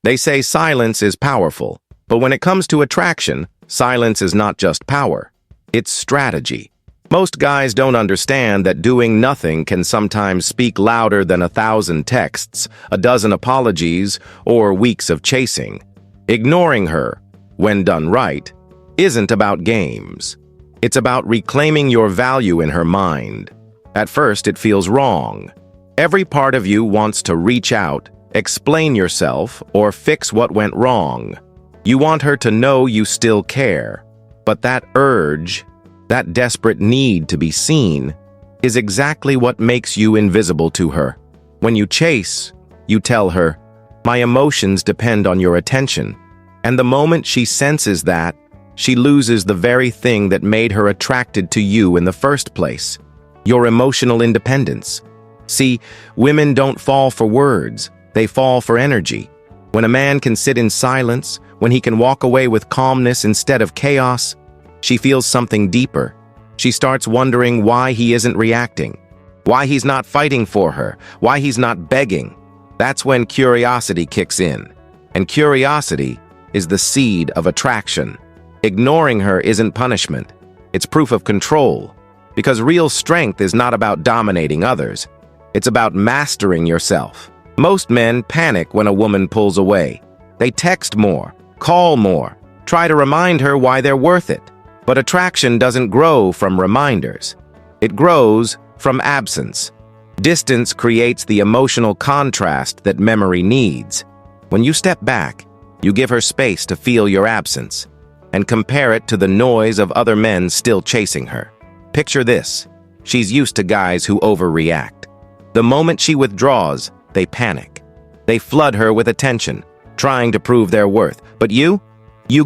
They say silence is powerful, but when it comes to attraction, silence is not just power. It's strategy. Most guys don't understand that doing nothing can sometimes speak louder than 1,000 texts, a dozen apologies, or weeks of chasing. Ignoring her, when done right, isn't about games. It's about reclaiming your value in her mind. At first, it feels wrong. Every part of you wants to reach out, explain yourself, or fix what went wrong. You want her to know you still care. But that urge, that desperate need to be seen, is exactly what makes you invisible to her. When you chase, you tell her, "My emotions depend on your attention." And the moment she senses that, she loses the very thing that made her attracted to you in the first place, your emotional independence. See, women don't fall for words, they fall for energy. When a man can sit in silence, when he can walk away with calmness instead of chaos, she feels something deeper. She starts wondering why he isn't reacting, why he's not fighting for her, why he's not begging. That's when curiosity kicks in. And curiosity is the seed of attraction. Ignoring her isn't punishment. It's proof of control. Because real strength is not about dominating others. It's about mastering yourself. Most men panic when a woman pulls away. They text more, call more, try to remind her why they're worth it. But attraction doesn't grow from reminders. It grows from absence. Distance creates the emotional contrast that memory needs. When you step back, you give her space to feel your absence and compare it to the noise of other men still chasing her. Picture this. She's used to guys who overreact. The moment she withdraws, they panic. They flood her with attention, trying to prove their worth. But you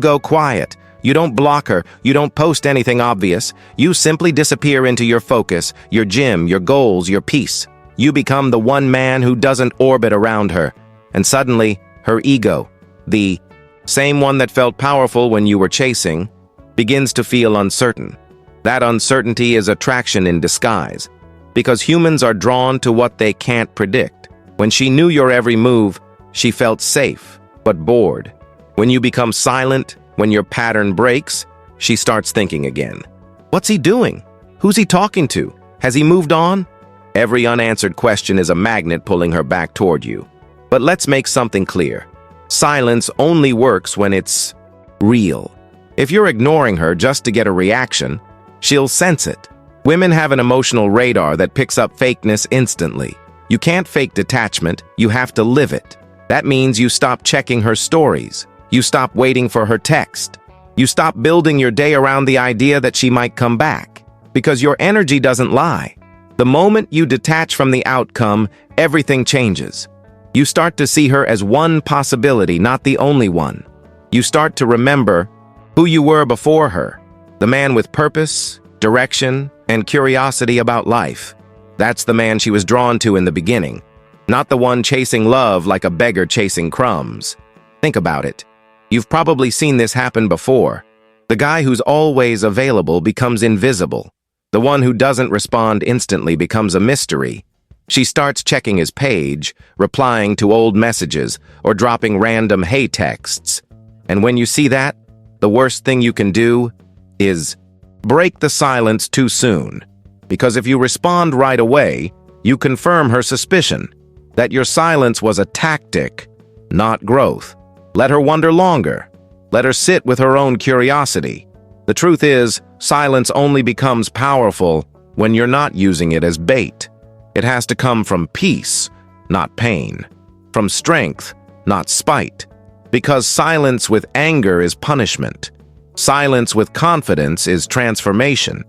go quiet. You don't block her. You don't post anything obvious. You simply disappear into your focus, your gym, your goals, your peace. You become the one man who doesn't orbit around her. And suddenly, her ego, the same one that felt powerful when you were chasing, begins to feel uncertain. That uncertainty is attraction in disguise, because humans are drawn to what they can't predict. When she knew your every move, she felt safe, but bored. When you become silent, when your pattern breaks, she starts thinking again. What's he doing? Who's he talking to? Has he moved on? Every unanswered question is a magnet pulling her back toward you. But let's make something clear. Silence only works when it's real. If you're ignoring her just to get a reaction, she'll sense it. Women have an emotional radar that picks up fakeness instantly. You can't fake detachment, you have to live it. That means you stop checking her stories. You stop waiting for her text. You stop building your day around the idea that she might come back. Because your energy doesn't lie. The moment you detach from the outcome, everything changes. You start to see her as one possibility, not the only one. You start to remember who you were before her. The man with purpose, direction, and curiosity about life. That's the man she was drawn to in the beginning, not the one chasing love like a beggar chasing crumbs. Think about it. You've probably seen this happen before. The guy who's always available becomes invisible. The one who doesn't respond instantly becomes a mystery. She starts checking his page, replying to old messages, or dropping random hey texts. And when you see that, the worst thing you can do is break the silence too soon. Because if you respond right away, you confirm her suspicion that your silence was a tactic, not growth. Let her wonder longer. Let her sit with her own curiosity. The truth is, silence only becomes powerful when you're not using it as bait. It has to come from peace, not pain. From strength, not spite. Because silence with anger is punishment. Silence with confidence is transformation.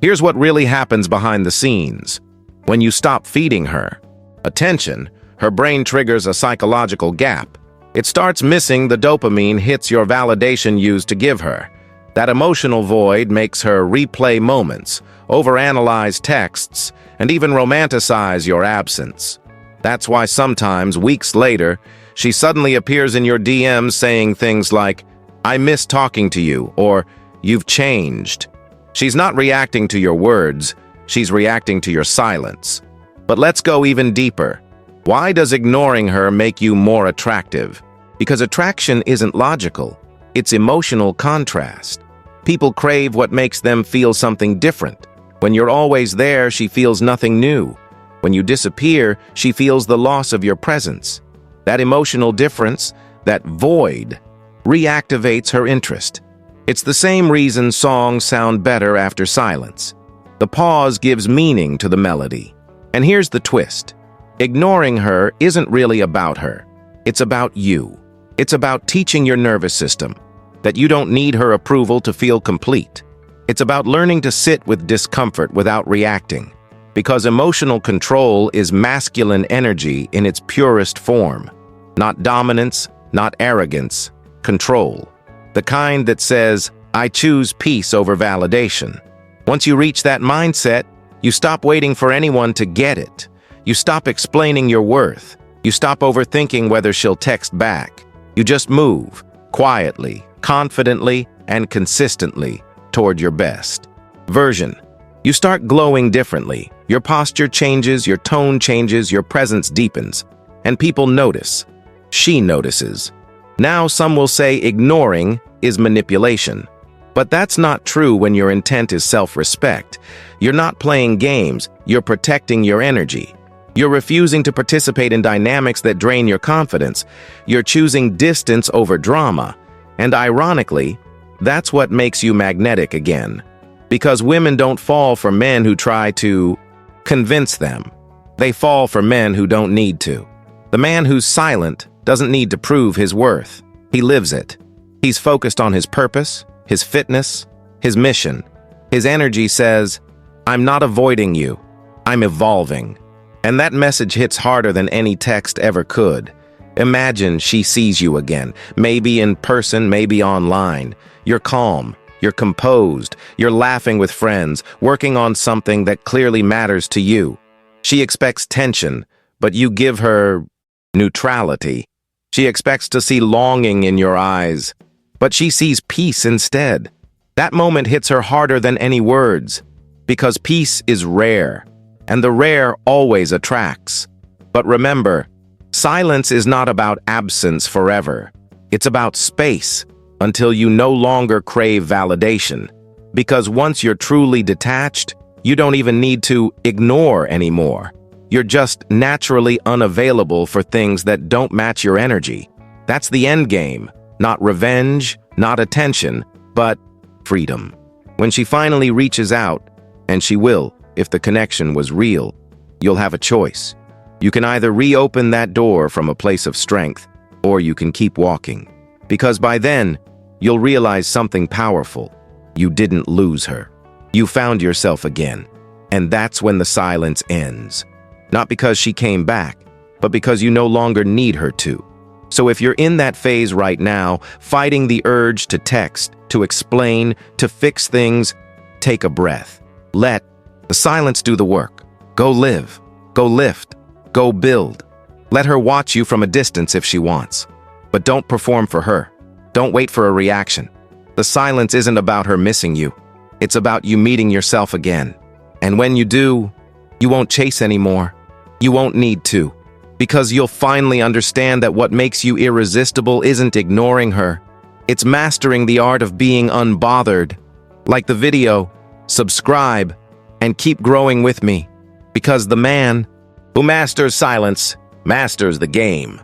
Here's what really happens behind the scenes. When you stop feeding her attention, her brain triggers a psychological gap. It starts missing the dopamine hits your validation used to give her. That emotional void makes her replay moments, overanalyze texts, and even romanticize your absence. That's why sometimes, weeks later, she suddenly appears in your DMs saying things like, "I miss talking to you," or "You've changed." She's not reacting to your words, she's reacting to your silence. But let's go even deeper. Why does ignoring her make you more attractive? Because attraction isn't logical, it's emotional contrast. People crave what makes them feel something different. When you're always there, she feels nothing new. When you disappear, she feels the loss of your presence. That emotional difference, that void, reactivates her interest. It's the same reason songs sound better after silence. The pause gives meaning to the melody. And here's the twist. Ignoring her isn't really about her. It's about you. It's about teaching your nervous system that you don't need her approval to feel complete. It's about learning to sit with discomfort without reacting. Because emotional control is masculine energy in its purest form. Not dominance, not arrogance, control. The kind that says, I choose peace over validation. Once you reach that mindset, you stop waiting for anyone to get it. You stop explaining your worth. You stop overthinking whether she'll text back. You just move, quietly, confidently, and consistently toward your best version. You start glowing differently. Your posture changes, your tone changes, your presence deepens. And people notice. She notices. Now some will say ignoring is manipulation. But that's not true when your intent is self-respect. You're not playing games, you're protecting your energy. You're refusing to participate in dynamics that drain your confidence. You're choosing distance over drama. And ironically, that's what makes you magnetic again. Because women don't fall for men who try to convince them. They fall for men who don't need to. The man who's silent doesn't need to prove his worth. He lives it. He's focused on his purpose, his fitness, his mission. His energy says, I'm not avoiding you. I'm evolving. And that message hits harder than any text ever could. Imagine she sees you again, maybe in person, maybe online. You're calm, you're composed, you're laughing with friends, working on something that clearly matters to you. She expects tension, but you give her neutrality. She expects to see longing in your eyes, but she sees peace instead. That moment hits her harder than any words, because peace is rare. And the rare always attracts. But remember, silence is not about absence forever. It's about space until you no longer crave validation. Because once you're truly detached, you don't even need to ignore anymore. You're just naturally unavailable for things that don't match your energy. That's the end game. Not revenge, not attention, but freedom. When she finally reaches out, and she will, if the connection was real, you'll have a choice. You can either reopen that door from a place of strength, or you can keep walking. Because by then, you'll realize something powerful. You didn't lose her. You found yourself again. And that's when the silence ends. Not because she came back, but because you no longer need her to. So if you're in that phase right now, fighting the urge to text, to explain, to fix things, take a breath. Let the silence do the work. Go live. Go lift. Go build. Let her watch you from a distance if she wants. But don't perform for her. Don't wait for a reaction. The silence isn't about her missing you. It's about you meeting yourself again. And when you do, you won't chase anymore. You won't need to. Because you'll finally understand that what makes you irresistible isn't ignoring her. It's mastering the art of being unbothered. Like the video, subscribe, and keep growing with me, because the man who masters silence masters the game.